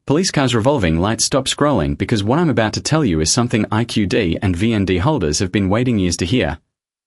Police cars revolving, lights stop scrolling, because what I'm about to tell you is something IQD and VND holders have been waiting years to hear.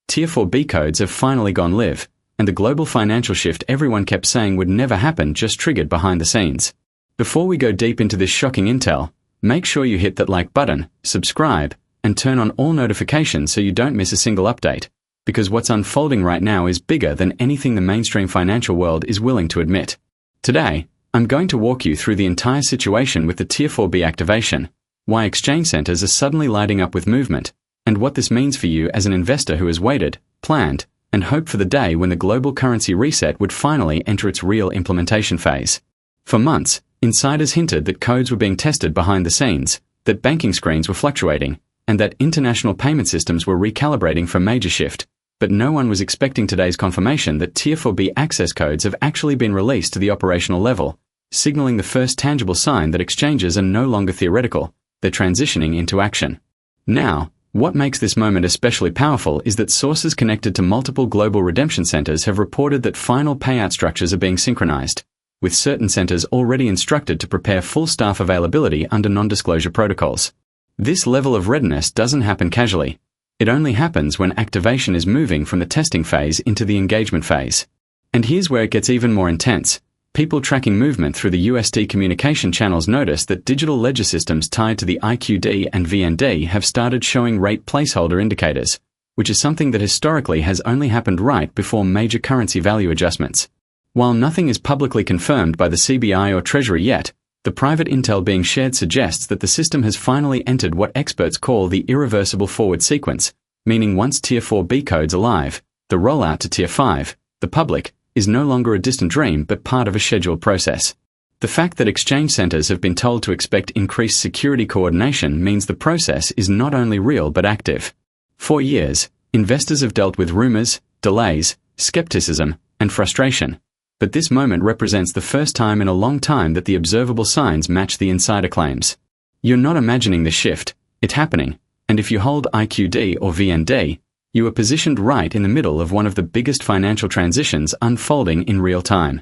Tier 4B codes have finally gone live, and the global financial shift everyone kept saying would never happen just triggered behind the scenes. Before we go deep into this shocking intel, make sure you hit that like button, subscribe, and turn on all notifications so you don't miss a single update, because what's unfolding right now is bigger than anything the mainstream financial world is willing to admit. Today, I'm going to walk you through the entire situation with the Tier 4B activation, why exchange centers are suddenly lighting up with movement, and what this means for you as an investor who has waited, planned, and hoped for the day when the global currency reset would finally enter its real implementation phase. For months, insiders hinted that codes were being tested behind the scenes, that banking screens were fluctuating, and that international payment systems were recalibrating for major shift, but no one was expecting today's confirmation that Tier 4B access codes have actually been released to the operational level, signaling the first tangible sign that exchanges are no longer theoretical, they're transitioning into action. Now, what makes this moment especially powerful is that sources connected to multiple global redemption centers have reported that final payout structures are being synchronized, with certain centers already instructed to prepare full staff availability under non-disclosure protocols. This level of readiness doesn't happen casually. It only happens when activation is moving from the testing phase into the engagement phase. And here's where it gets even more intense. People tracking movement through the USD communication channels notice that digital ledger systems tied to the IQD and VND have started showing rate placeholder indicators, which is something that historically has only happened right before major currency value adjustments. While nothing is publicly confirmed by the CBI or Treasury yet, the private intel being shared suggests that the system has finally entered what experts call the irreversible forward sequence, meaning once Tier 4B codes are live, the rollout to Tier 5, the public, is no longer a distant dream but part of a scheduled process. The fact that exchange centers have been told to expect increased security coordination means the process is not only real but active. For years, investors have dealt with rumors, delays, skepticism, and frustration. But this moment represents the first time in a long time that the observable signs match the insider claims. You're not imagining the shift, it's happening, and if you hold IQD or VND, you are positioned right in the middle of one of the biggest financial transitions unfolding in real time.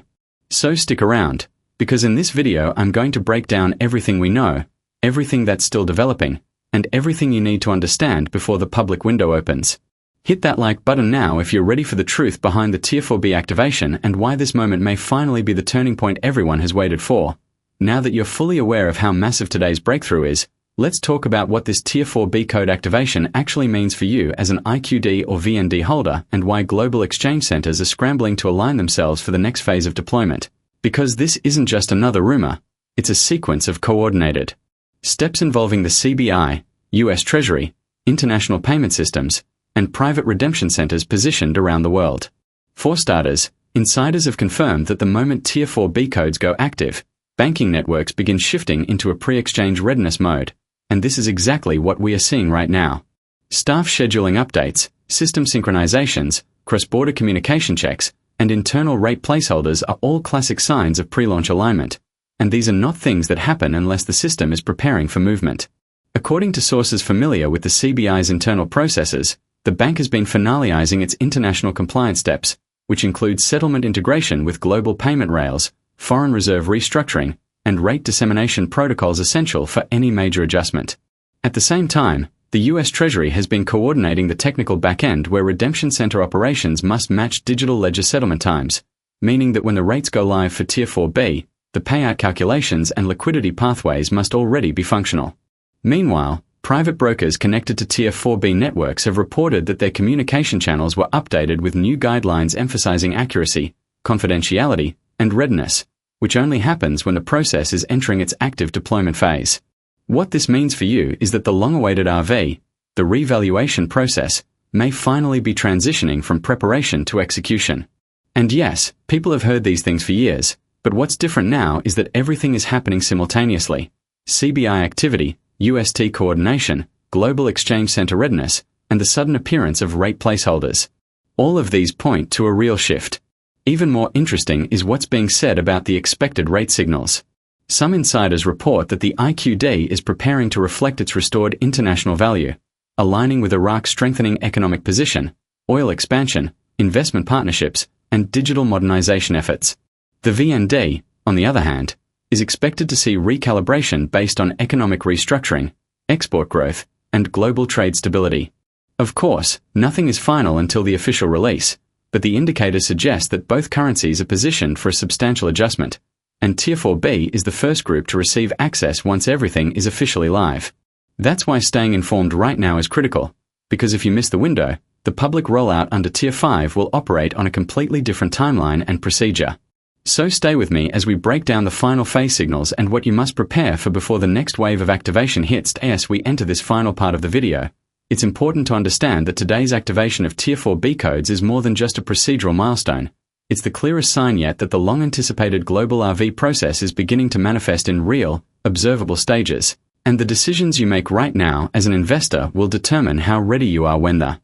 So stick around, because in this video I'm going to break down everything we know, everything that's still developing, and everything you need to understand before the public window opens. Hit that like button now if you're ready for the truth behind the Tier 4B activation and why this moment may finally be the turning point everyone has waited for. Now that you're fully aware of how massive today's breakthrough is, let's talk about what this Tier 4B code activation actually means for you as an IQD or VND holder and why global exchange centers are scrambling to align themselves for the next phase of deployment. Because this isn't just another rumor, it's a sequence of coordinated steps involving the CBI, U.S. Treasury, international payment systems, and private redemption centers positioned around the world. For starters, insiders have confirmed that the moment Tier 4B codes go active, banking networks begin shifting into a pre-exchange readiness mode, and this is exactly what we are seeing right now. Staff scheduling updates, system synchronizations, cross-border communication checks, and internal rate placeholders are all classic signs of pre-launch alignment, and these are not things that happen unless the system is preparing for movement. According to sources familiar with the CBI's internal processes, the bank has been finalizing its international compliance steps, which include settlement integration with global payment rails, foreign reserve restructuring, and rate dissemination protocols essential for any major adjustment. At the same time, the U.S. Treasury has been coordinating the technical back-end where redemption center operations must match digital ledger settlement times, meaning that when the rates go live for Tier 4B, the payout calculations and liquidity pathways must already be functional. Meanwhile, private brokers connected to Tier 4B networks have reported that their communication channels were updated with new guidelines emphasizing accuracy, confidentiality, and readiness, which only happens when the process is entering its active deployment phase. What this means for you is that the long-awaited RV, the revaluation process, may finally be transitioning from preparation to execution. And yes, people have heard these things for years, but what's different now is that everything is happening simultaneously. CBI activity, UST coordination, global exchange center readiness, and the sudden appearance of rate placeholders. All of these point to a real shift. Even more interesting is what's being said about the expected rate signals. Some insiders report that the IQD is preparing to reflect its restored international value, aligning with Iraq's strengthening economic position, oil expansion, investment partnerships, and digital modernization efforts. The VND, on the other hand, is expected to see recalibration based on economic restructuring, export growth, and global trade stability. Of course, nothing is final until the official release, but the indicators suggest that both currencies are positioned for a substantial adjustment, and Tier 4B is the first group to receive access once everything is officially live. That's why staying informed right now is critical, because if you miss the window, the public rollout under Tier 5 will operate on a completely different timeline and procedure. So stay with me as we break down the final phase signals and what you must prepare for before the next wave of activation hits. As we enter this final part of the video, it's important to understand that today's activation of Tier 4B codes is more than just a procedural milestone. It's the clearest sign yet that the long-anticipated global RV process is beginning to manifest in real, observable stages, and the decisions you make right now as an investor will determine how ready you are when the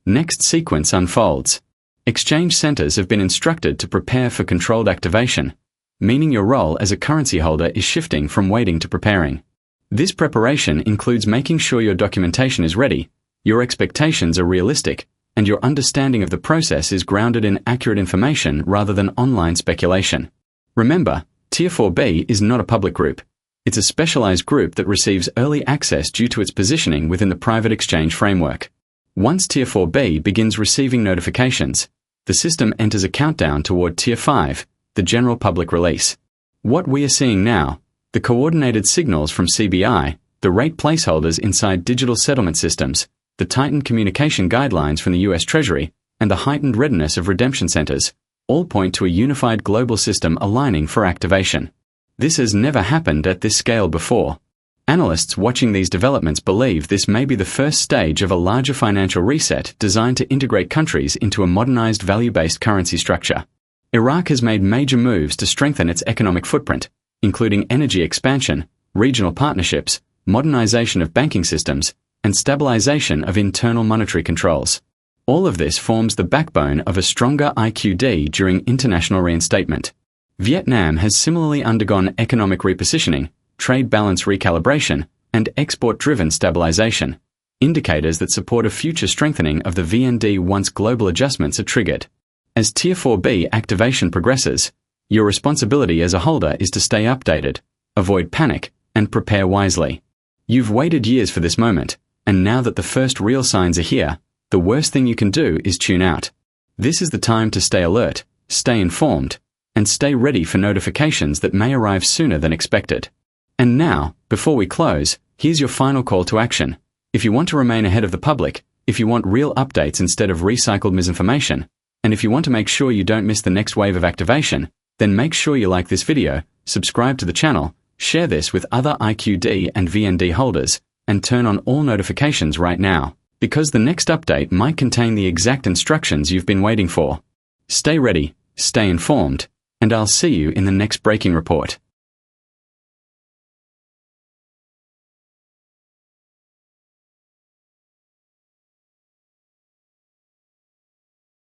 next sequence unfolds. Exchange centers have been instructed to prepare for controlled activation, meaning your role as a currency holder is shifting from waiting to preparing. This preparation includes making sure your documentation is ready, your expectations are realistic, and your understanding of the process is grounded in accurate information rather than online speculation. Remember, Tier 4B is not a public group. It's a specialized group that receives early access due to its positioning within the private exchange framework. Once Tier 4B begins receiving notifications, the system enters a countdown toward Tier 5, the general public release. What we are seeing now, the coordinated signals from CBI, the rate placeholders inside digital settlement systems, the tightened communication guidelines from the U.S. Treasury, and the heightened readiness of redemption centers, all point to a unified global system aligning for activation. This has never happened at this scale before. Analysts watching these developments believe this may be the first stage of a larger financial reset designed to integrate countries into a modernized value-based currency structure. Iraq has made major moves to strengthen its economic footprint, including energy expansion, regional partnerships, modernization of banking systems, and stabilization of internal monetary controls. All of this forms the backbone of a stronger IQD during international reinstatement. Vietnam has similarly undergone economic repositioning, trade balance recalibration, and export-driven stabilization, indicators that support a future strengthening of the VND once global adjustments are triggered. As Tier 4B activation progresses, your responsibility as a holder is to stay updated, avoid panic, and prepare wisely. You've waited years for this moment, and now that the first real signs are here, the worst thing you can do is tune out. This is the time to stay alert, stay informed, and stay ready for notifications that may arrive sooner than expected. And now, before we close, here's your final call to action. If you want to remain ahead of the public, if you want real updates instead of recycled misinformation, and if you want to make sure you don't miss the next wave of activation, then make sure you like this video, subscribe to the channel, share this with other IQD and VND holders, and turn on all notifications right now, because the next update might contain the exact instructions you've been waiting for. Stay ready, stay informed, and I'll see you in the next breaking report.